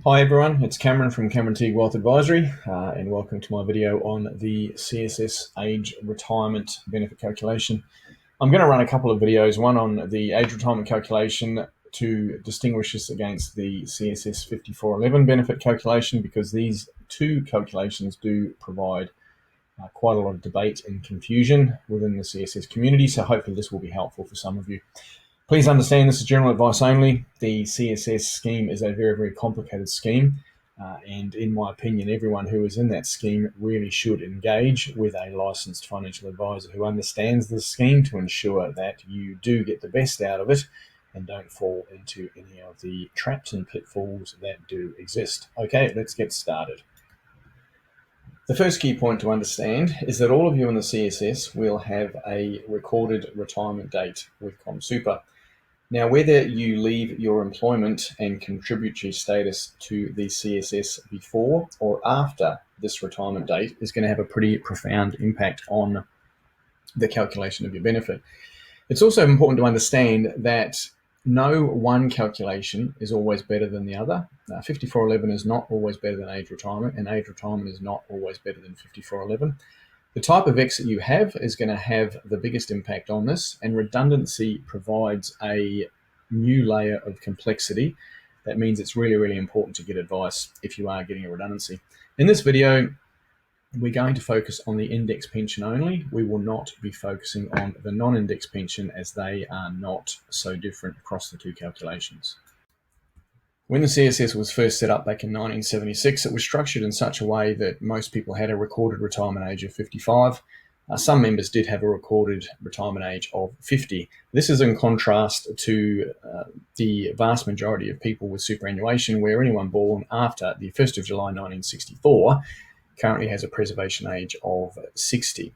Hi everyone, it's Cameron from Cameron Teague Wealth Advisory, and welcome to my video on the CSS age retirement benefit calculation. I'm going to run a couple of videos, one on the age retirement calculation to distinguish this against the CSS 5411 benefit calculation, because these two calculations do provide quite a lot of debate and confusion within the CSS community, so hopefully this will be helpful for some of you. Please understand this is general advice only. The CSS scheme is a very, very complicated scheme. And in my opinion, everyone who is in that scheme really should engage with a licensed financial advisor who understands the scheme to ensure that you do get the best out of it and don't fall into any of the traps and pitfalls that do exist. Okay, let's get started. The first key point to understand is that all of you in the CSS will have a recorded retirement date with CommSuper. Now, whether you leave your employment and contributory status to the CSS before or after this retirement date is going to have a pretty profound impact on the calculation of your benefit. It's also important to understand that no one calculation is always better than the other. 5411 is not always better than age retirement, and age retirement is not always better than 5411. The type of exit you have is going to have the biggest impact on this, and redundancy provides a new layer of complexity. That means it's really, really important to get advice if you are getting a redundancy. In this video, we're going to focus on the index pension only. We will not be focusing on the non-index pension, as they are not so different across the two calculations. When the CSS was first set up back in 1976, it was structured in such a way that most people had a recorded retirement age of 55. Some members did have a recorded retirement age of 50. This is in contrast to the vast majority of people with superannuation, where anyone born after the 1st of July 1964 currently has a preservation age of 60.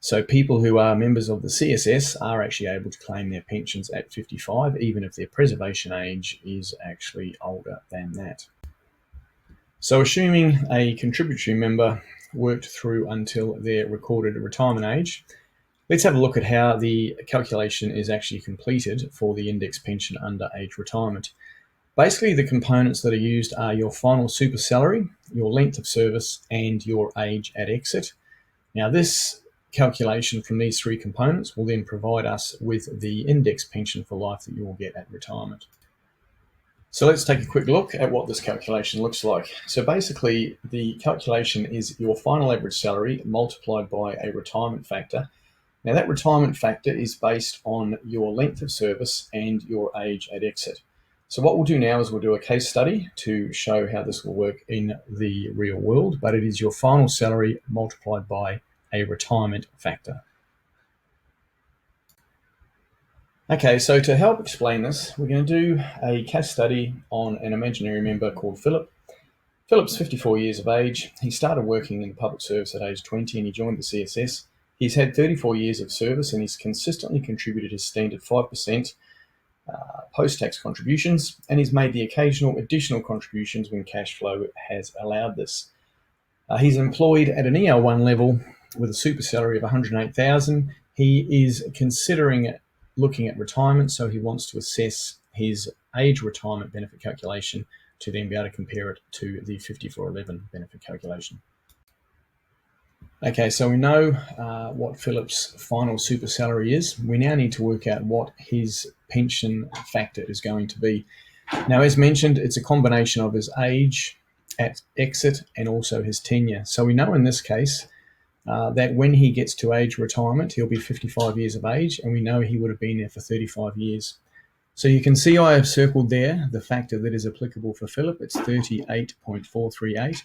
So people who are members of the CSS are actually able to claim their pensions at 55, even if their preservation age is actually older than that. So assuming a contributory member worked through until their recorded retirement age, let's have a look at how the calculation is actually completed for the index pension under age retirement. Basically, the components that are used are your final super salary, your length of service, and your age at exit. Now, this calculation from these three components will then provide us with the index pension for life that you will get at retirement. So let's take a quick look at what this calculation looks like. So basically, the calculation is your final average salary multiplied by a retirement factor. Now, that retirement factor is based on your length of service and your age at exit. So what we'll do now is we'll do a case study to show how this will work in the real world, but it is your final salary multiplied by a retirement factor. Okay, so to help explain this, we're going to do a case study on an imaginary member called Philip. Philip's 54 years of age. He started working in the public service at age 20 and he joined the CSS. He's had 34 years of service and he's consistently contributed his standard 5% post-tax contributions, and he's made the occasional additional contributions when cash flow has allowed this. He's employed at an EL1 level with a super salary of $108,000. He is considering looking at retirement, so he wants to assess his age retirement benefit calculation to then be able to compare it to the 5411 benefit calculation. Okay, so we know what Philip's final super salary is. We now need to work out what his pension factor is going to be. Now, as mentioned, it's a combination of his age at exit and also his tenure. So we know in this case that when he gets to age retirement, he'll be 55 years of age, and we know he would have been there for 35 years. So you can see I have circled there the factor that is applicable for Philip. It's 38.438.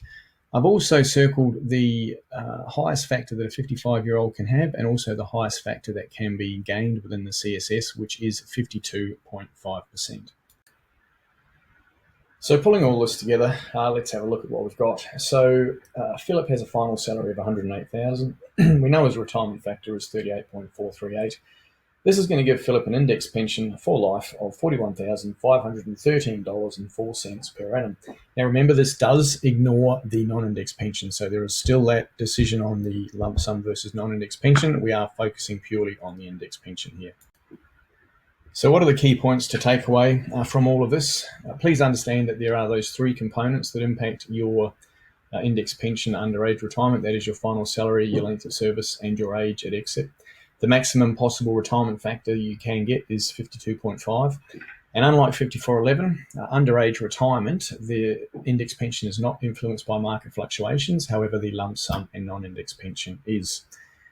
I've also circled the highest factor that a 55-year-old can have, and also the highest factor that can be gained within the CSS, which is 52.5%. So pulling all this together, let's have a look at what we've got. So Philip has a final salary of $108,000. We know his retirement factor is 38.438. This is going to give Philip an index pension for life of $41,513.04 per annum. Now remember, this does ignore the non-index pension, so there is still that decision on the lump sum versus non-index pension. We are focusing purely on the index pension here. So what are the key points to take away from all of this? Please understand that there are those three components that impact your index pension under age retirement. That is your final salary, your length of service, and your age at exit. The maximum possible retirement factor you can get is 52.5. And unlike 5411, underage retirement, the index pension is not influenced by market fluctuations. However, the lump sum and non-index pension is.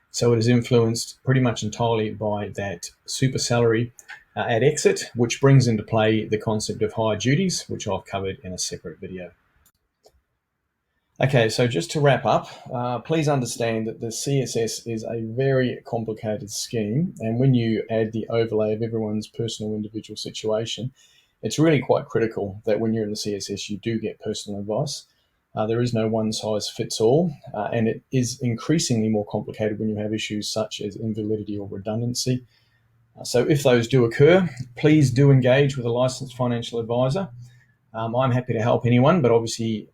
So it is influenced pretty much entirely by that super salary at exit, which brings into play the concept of higher duties, which I've covered in a separate video. Okay, so just to wrap up, please understand that the CSS is a very complicated scheme, and when you add the overlay of everyone's personal individual situation, it's really quite critical that when you're in the CSS you do get personal advice. There is no one size fits all, and it is increasingly more complicated when you have issues such as invalidity or redundancy. So if those do occur, please do engage with a licensed financial advisor. I'm happy to help anyone, but obviously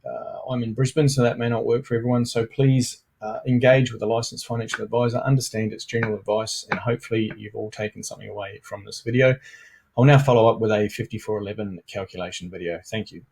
I'm in Brisbane, so that may not work for everyone. So please engage with a licensed financial advisor, understand its general advice, and hopefully you've all taken something away from this video. I'll now follow up with a 5411 calculation video. Thank you.